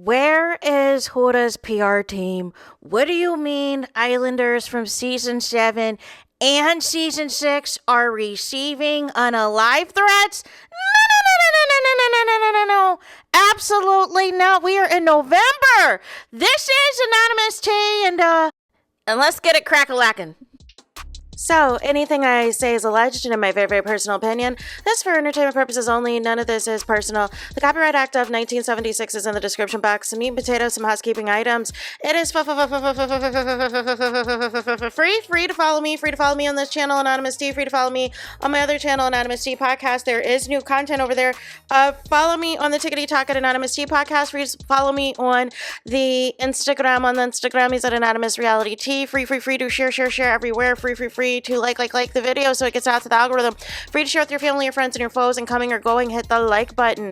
Where is Huda's PR team? What do you mean Islanders from season 7 and season 6 are receiving unalive threats? No. Absolutely not. We are in November. This is Anonymous T, and let's get it crack-a-lackin'. So, anything I say is alleged and in my very, very personal opinion. This is for entertainment purposes only. None of this is personal. The Copyright Act of 1976 is in the description box. Some meat and potatoes, some housekeeping items. It is free to follow me. Free to follow me on this channel, Anonymous T. Free to follow me on my other channel, Anonymous T Podcast. There is new content over there. Follow me on the Tickety Talk at Anonymous T Podcast. Free to follow me on the Instagram. On the Instagram, he's at AnonymousRealityT. Free to share everywhere. Free to like the video so it gets out to the algorithm. Free to share with your family, your friends, and your foes, and coming or going, hit the like button.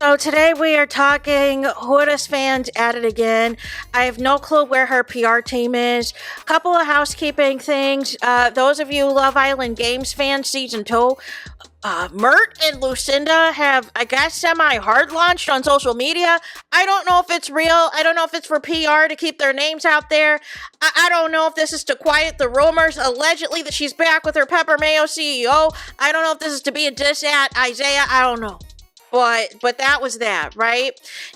So today we are talking Huda's fans at it again. I have no clue where her PR team is. A couple of housekeeping things. Those of you Love Island Games fans, season 2, Mert and Lucinda have, I guess, semi-hard launched on social media. I don't know if it's real. I don't know if it's for PR to keep their names out there. I don't know if this is to quiet the rumors, allegedly, that she's back with her Pepper Mayo CEO. I don't know if this is to be a diss at Isaiah. I don't know. But that was that, right?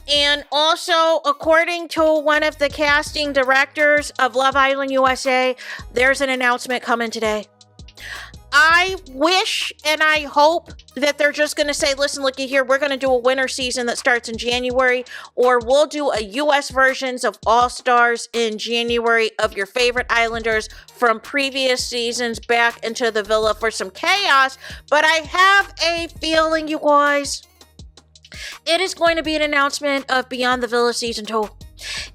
And also, according to one of the casting directors of Love Island USA, there's an announcement coming today. I wish and I hope that they're just going to say, listen, looky here, we're going to do a winter season that starts in January, or we'll do a U.S. versions of All Stars in January of your favorite Islanders from previous seasons back into the villa for some chaos. But I have a feeling, you guys, it is going to be an announcement of Beyond the Villa Season 2.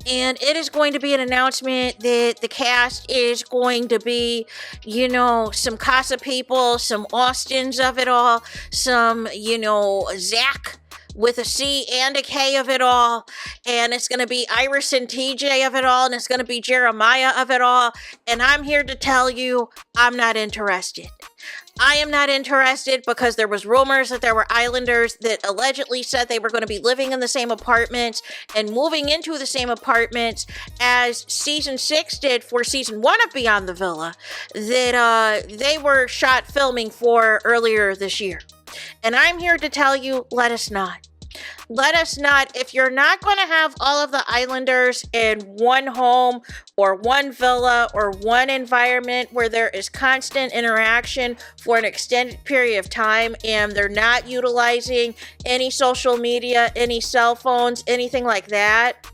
And it is going to be an announcement that the cast is going to be, some Casa people, some Austins of it all, some, Zach with a C and a K of it all, and it's going to be Iris and TJ of it all, and it's going to be Jeremiah of it all, and I'm here to tell you, I'm not interested. I am not interested because there was rumors that there were Islanders that allegedly said they were going to be living in the same apartments and moving into the same apartments as season 6 did for season 1 of Beyond the Villa that they were shot filming for earlier this year. And I'm here to tell you, let us not. Let us not. If you're not going to have all of the Islanders in one home or one villa or one environment where there is constant interaction for an extended period of time and they're not utilizing any social media, any cell phones, anything like that,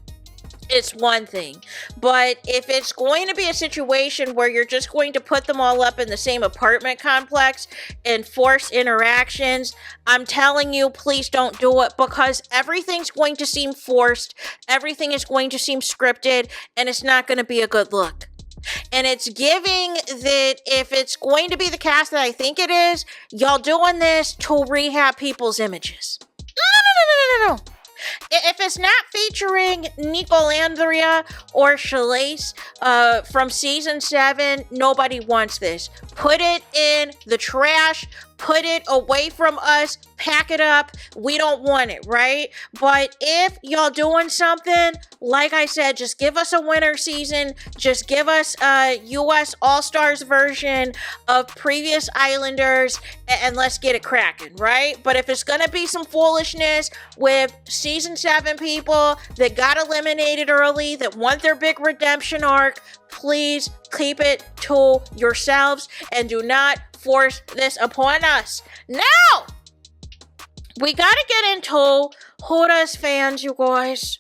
it's one thing. But if it's going to be a situation where you're just going to put them all up in the same apartment complex and force interactions, I'm telling you, please don't do it, because everything's going to seem forced, everything is going to seem scripted, and it's not going to be a good look. And it's giving that if it's going to be the cast that I think it is, y'all doing this to rehab people's images. No. If it's not featuring Olandria or Shalais from season 7, nobody wants this. Put it in the trash. Put it away from us. Pack it up. We don't want it, right? But if y'all doing something, like I said, just give us a winter season. Just give us a U.S. All-Stars version of previous Islanders, and let's get it cracking, right? But if it's going to be some foolishness with season 7 people that got eliminated early, that want their big redemption arc, please keep it to yourselves and do not force this upon us. Now, we gotta get into Huda's fans, you guys,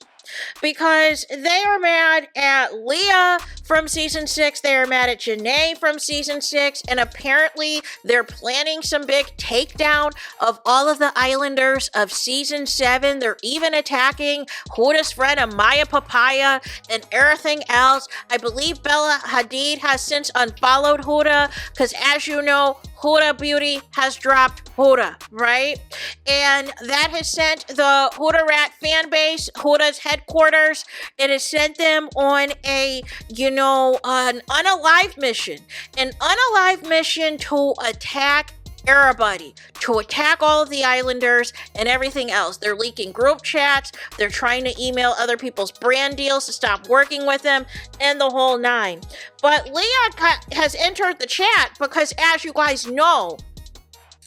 because they are mad at Leah from season 6. They are mad at Jana from season 6. And apparently they're planning some big takedown of all of the Islanders of season 7. They're even attacking Huda's friend Amaya Papaya and everything else. I believe Bella Hadid has since unfollowed Huda because, as you know, Huda Beauty has dropped Huda, right? And that has sent the Huda Rat fan base, Huda's headquarters, it has sent them on a, an unalive mission. An unalive mission to attack everybody to attack all of the Islanders and everything else. They're leaking group chats. They're trying to email other people's brand deals to stop working with them and the whole nine. But Leah has entered the chat because, as you guys know,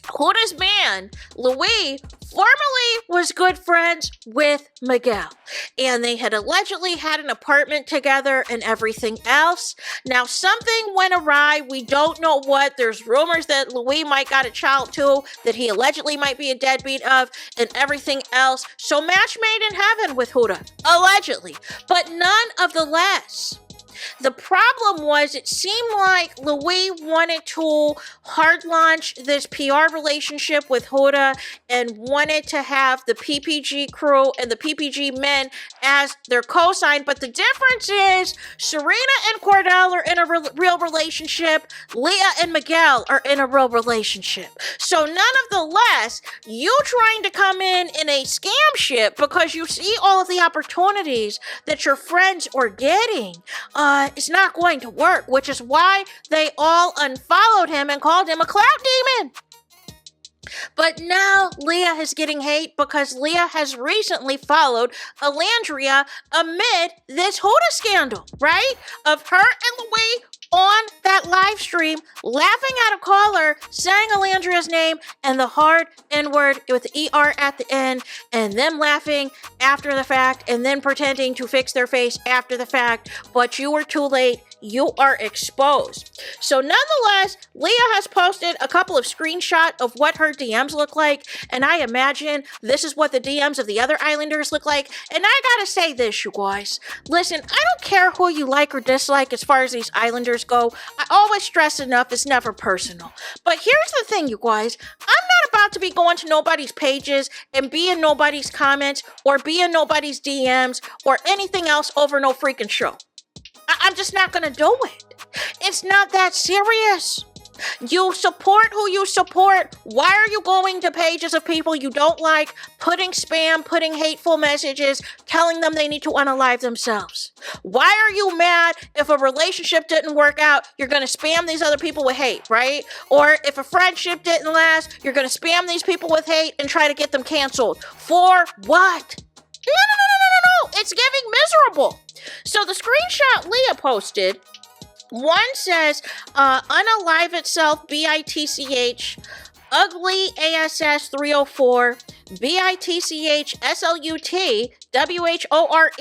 Huda's man, Louis, formerly was good friends with Miguel, and they had allegedly had an apartment together and everything else. Now, something went awry. We don't know what. There's rumors that Louis might got a child too, that he allegedly might be a deadbeat of, and everything else. So match made in heaven with Huda, allegedly, but none of the less. The problem was it seemed like Louis wanted to hard launch this PR relationship with Huda and wanted to have the PPG crew and the PPG men as their cosign. But the difference is Serena and Cordell are in a real relationship. Leah and Miguel are in a real relationship. So none of the less, you trying to come in a scam ship because you see all of the opportunities that your friends are getting. It's not going to work, which is why they all unfollowed him and called him a clout demon. But now Leah is getting hate because Leah has recently followed Olandria amid this Huda scandal, right? Of her and Louis on that live stream, laughing at a caller, saying Olandria's name and the hard N-word with the ER at the end, and them laughing after the fact, and then pretending to fix their face after the fact, but you were too late. You are exposed. So nonetheless, Leah has posted a couple of screenshots of what her DMs look like, and I imagine this is what the DMs of the other Islanders look like. And I gotta say this, you guys. Listen, I don't care who you like or dislike as far as these Islanders go. I always stress enough, it's never personal. But here's the thing, you guys. I'm not about to be going to nobody's pages and be in nobody's comments or be in nobody's DMs or anything else over no freaking show. I'm just not going to do it. It's not that serious. You support who you support. Why are you going to pages of people you don't like, putting spam, putting hateful messages, telling them they need to unalive themselves? Why are you mad if a relationship didn't work out? You're going to spam these other people with hate, right? Or if a friendship didn't last, you're going to spam these people with hate and try to get them canceled. For what? No. It's giving miserable. So the screenshot Leah posted, one says, unalive itself, BITCH, ugly ASS 304, BITCH SLUT, WHORE,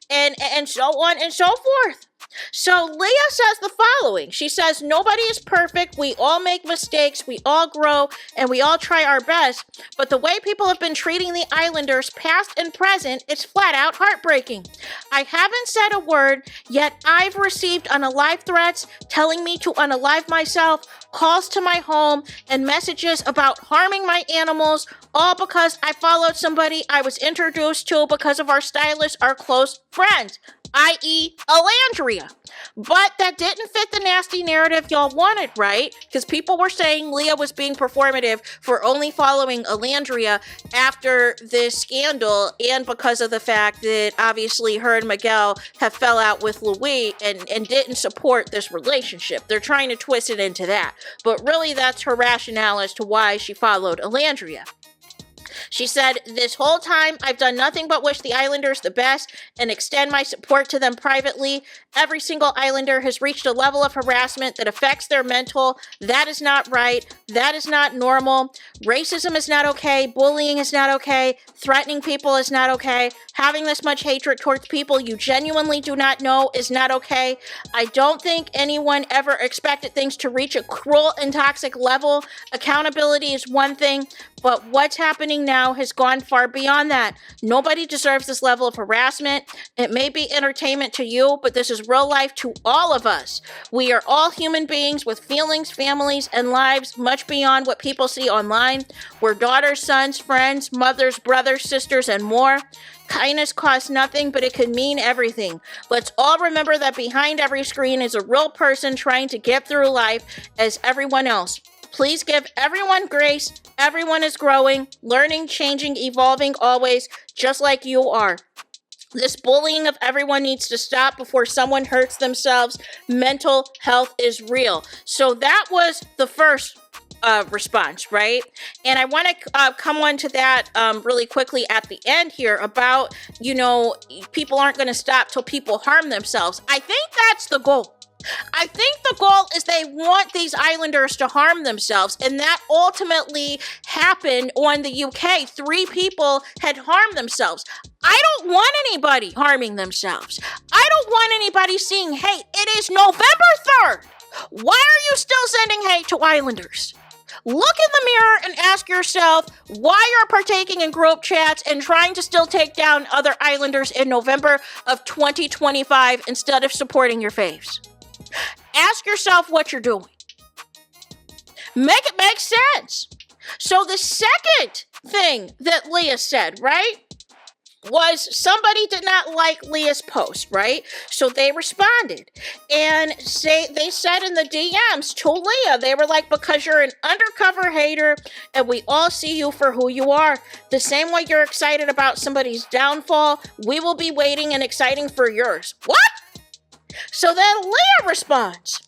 and so on and so forth. So Leah says the following. She says, nobody is perfect. We all make mistakes. We all grow and we all try our best. But the way people have been treating the Islanders, past and present, it's flat out heartbreaking. I haven't said a word, yet I've received unalive threats telling me to unalive myself, calls to my home, and messages about harming my animals, all because I followed somebody I was introduced to because of our stylist, our close friends, i.e. Olandria. But that didn't fit the nasty narrative y'all wanted, right? Because people were saying Leah was being performative for only following Olandria after this scandal, and because of the fact that obviously her and Miguel have fell out with Louis and didn't support this relationship. They're trying to twist it into that. But really, that's her rationale as to why she followed Olandria. She said, this whole time, I've done nothing but wish the Islanders the best and extend my support to them privately. Every single Islander has reached a level of harassment that affects their mental. That is not right. That is not normal. Racism is not okay. Bullying is not okay. Threatening people is not okay. Having this much hatred towards people you genuinely do not know is not okay. I don't think anyone ever expected things to reach a cruel and toxic level. Accountability is one thing, but what's happening now has gone far beyond that. Nobody deserves this level of harassment. It may be entertainment to you, but this is real life to all of us. We are all human beings with feelings, families, and lives much beyond what people see online. We're daughters, sons, friends, mothers, brothers, sisters, and more. Kindness costs nothing, but it could mean everything. Let's all remember that behind every screen is a real person trying to get through life as everyone else. Please give everyone grace. Everyone is growing, learning, changing, evolving always, just like you are. This bullying of everyone needs to stop before someone hurts themselves. Mental health is real. So that was the first response, right? And I want to come on to that really quickly at the end here about, people aren't going to stop till people harm themselves. I think that's the goal. I think the goal is they want these islanders to harm themselves, and that ultimately happened on the UK. 3 people had harmed themselves. I don't want anybody harming themselves. I don't want anybody seeing hate. It is November 3rd. Why are you still sending hate to islanders? Look in the mirror and ask yourself why you're partaking in group chats and trying to still take down other islanders in November of 2025 instead of supporting your faves. Ask yourself what you're doing. Make it make sense. So the second thing that Leah said, right, was somebody did not like Leah's post, right? So they responded and they said in the DMs to Leah, they were like, because you're an undercover hater and we all see you for who you are. The same way you're excited about somebody's downfall, we will be waiting and exciting for yours. What? So then Leah responds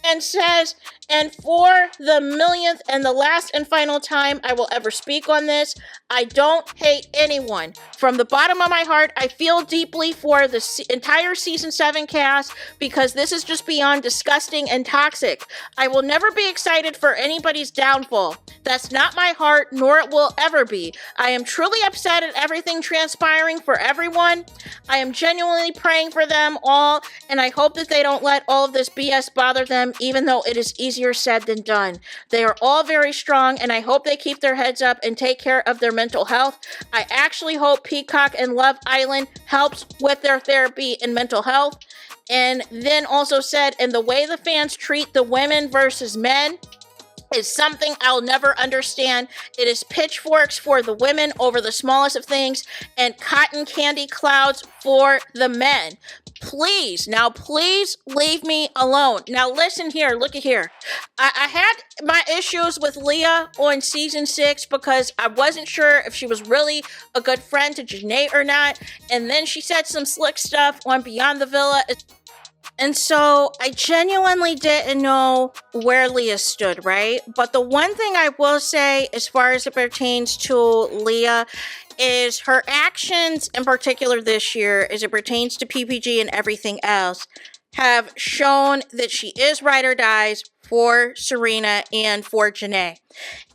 and says, and for the millionth and the last and final time I will ever speak on this, I don't hate anyone. From the bottom of my heart, I feel deeply for the entire season 7 cast because this is just beyond disgusting and toxic. I will never be excited for anybody's downfall. That's not my heart, nor it will ever be. I am truly upset at everything transpiring for everyone. I am genuinely praying for them all, and I hope that they don't let all of this BS bother them, even though it is easier said than done. They are all very strong, and I hope they keep their heads up and take care of their mental health. I actually hope Peacock and Love Island helps with their therapy and mental health. And then also said, and the way the fans treat the women versus men is something I'll never understand. It is pitchforks for the women over the smallest of things and cotton candy clouds for the men. Please leave me alone. Now listen here, look at here. I had my issues with Leah on season 6 because I wasn't sure if she was really a good friend to Janae or not. And then she said some slick stuff on Beyond the Villa. And so I genuinely didn't know where Leah stood, right? But the one thing I will say as far as it pertains to Leah is her actions in particular this year as it pertains to PPG and everything else have shown that she is ride or dies for Serena and for Janae.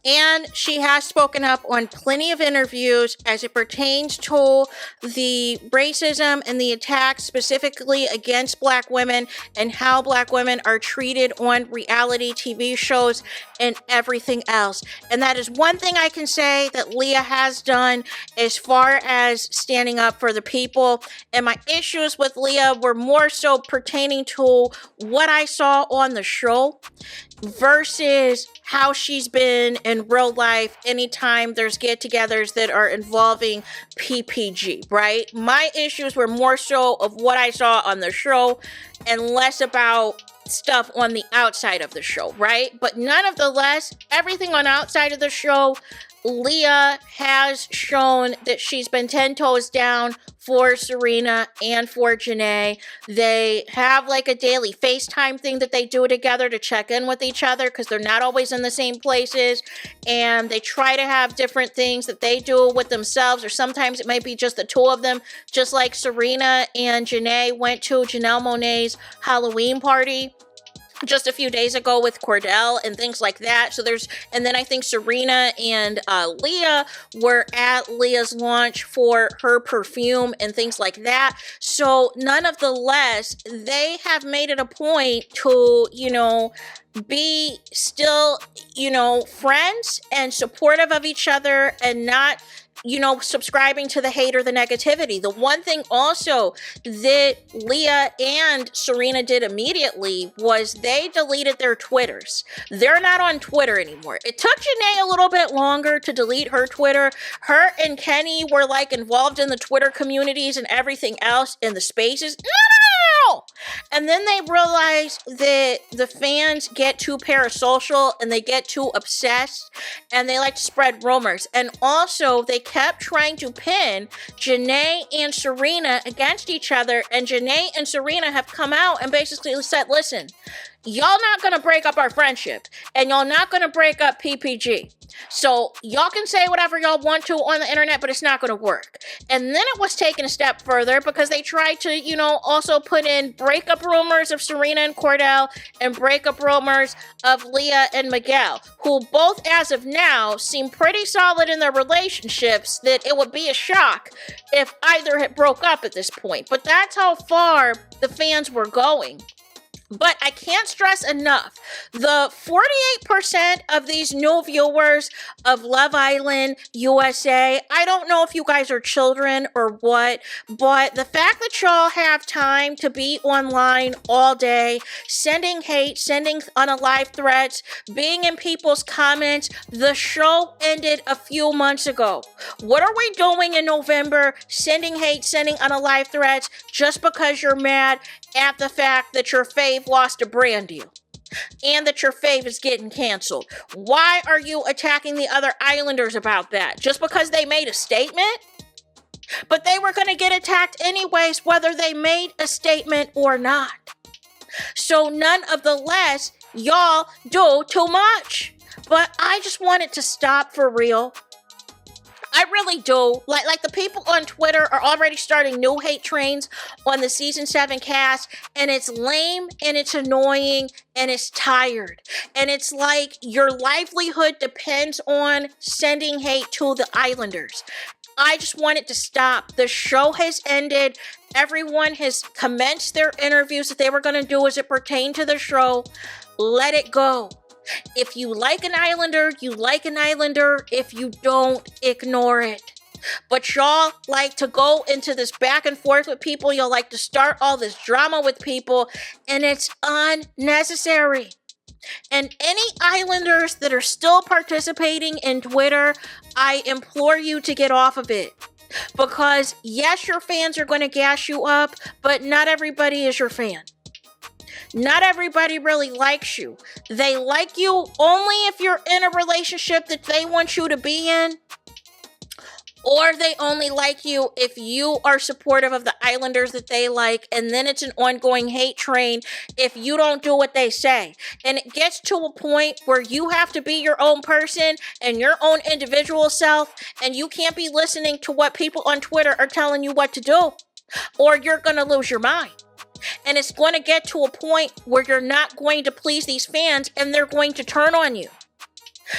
And she has spoken up on plenty of interviews as it pertains to the racism and the attacks specifically against Black women and how Black women are treated on reality TV shows and everything else. And that is one thing I can say that Leah has done as far as standing up for the people. And my issues with Leah were more so pertaining to what I saw on the show versus how she's been in real life anytime there's get-togethers that are involving PPG, right? My issues were more so of what I saw on the show and less about stuff on the outside of the show, right? But nonetheless, everything on outside of the show, Leah has shown that she's been 10 toes down for Serena and for Janae. They have like a daily FaceTime thing that they do together to check in with each other because they're not always in the same places. And they try to have different things that they do with themselves, or sometimes it might be just the two of them, just like Serena and Janae went to Janelle Monáe's Halloween party just a few days ago with Cordell and things like that. And then I think Serena and Leah were at Leah's launch for her perfume and things like that. So nonetheless, they have made it a point to, be still, friends and supportive of each other and not subscribing to the hate or the negativity. The one thing also that Leah and Serena did immediately was they deleted their Twitters. They're not on Twitter anymore. It took Janae a little bit longer to delete her Twitter. Her and Kenny were like involved in the Twitter communities and everything else in the spaces. No! And then they realized that the fans get too parasocial and they get too obsessed and they like to spread rumors. And also they kept trying to pin Janae and Serena against each other, and Janae and Serena have come out and basically said, listen, y'all not gonna break up our friendship, and y'all not gonna break up PPG. So y'all can say whatever y'all want to on the internet, but it's not gonna work. And then it was taken a step further because they tried to, also put in breakup rumors of Serena and Cordell and breakup rumors of Leah and Miguel, who both, as of now, seem pretty solid in their relationships, that it would be a shock if either had broke up at this point. But that's how far the fans were going. But I can't stress enough, the 48% of these new viewers of Love Island USA, I don't know if you guys are children or what, but the fact that y'all have time to be online all day, sending hate, sending unalive threats, being in people's comments, the show ended a few months ago. What are we doing in November? Sending hate, sending unalive threats just because you're mad at the fact that your fave lost a brand deal and that your fave is getting canceled. Why are you attacking the other Islanders about that? Just because they made a statement? But they were going to get attacked anyways, whether they made a statement or not. So none of the less, y'all do too much. But I just want it to stop for real. I really do. Like the people on Twitter are already starting new hate trains on the season 7 cast, and it's lame and it's annoying and it's tired. And it's like your livelihood depends on sending hate to the Islanders. I just want it to stop. The show has ended. Everyone has commenced their interviews that they were going to do as it pertained to the show. Let it go. If you like an Islander, you like an Islander. If you don't, ignore it. But y'all like to go into this back and forth with people. Y'all like to start all this drama with people, and it's unnecessary. And any Islanders that are still participating in Twitter, I implore you to get off of it. Because yes, your fans are going to gas you up, but not everybody is your fan. Not everybody really likes you. They like you only if you're in a relationship that they want you to be in. Or they only like you if you are supportive of the Islanders that they like. And then it's an ongoing hate train if you don't do what they say. And it gets to a point where you have to be your own person and your own individual self. And you can't be listening to what people on Twitter are telling you what to do. Or you're going to lose your mind. And it's going to get to a point where you're not going to please these fans and they're going to turn on you.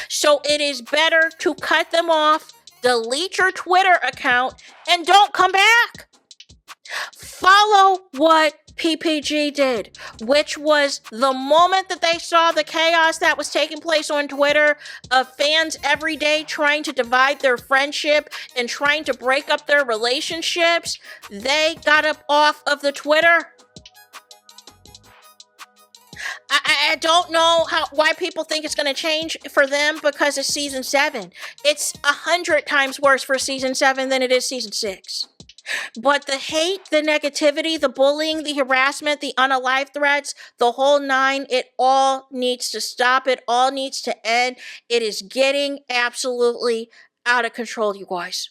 So it is better to cut them off, delete your Twitter account, and don't come back. Follow what PPG did, which was the moment that they saw the chaos that was taking place on Twitter of fans every day trying to divide their friendship and trying to break up their relationships, they got up off of the Twitter. I don't know why people think it's going to change for them because it's season 7. It's 100 times worse for season 7 than it is season 6. But the hate, the negativity, the bullying, the harassment, the unalive threats, the whole 9, it all needs to stop. It all needs to end. It is getting absolutely out of control, you guys.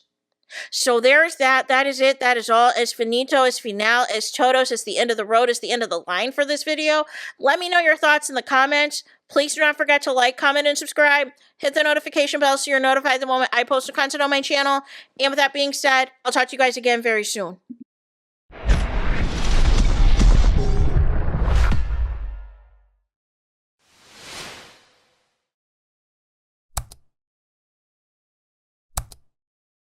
So there's that. That is it. That is all. Es finito, es final, es todos. It's the end of the road. It's the end of the line for this video. Let me know your thoughts in the comments. Please do not forget to like, comment, and subscribe. Hit the notification bell so you're notified the moment I post content on my channel. And with that being said, I'll talk to you guys again very soon.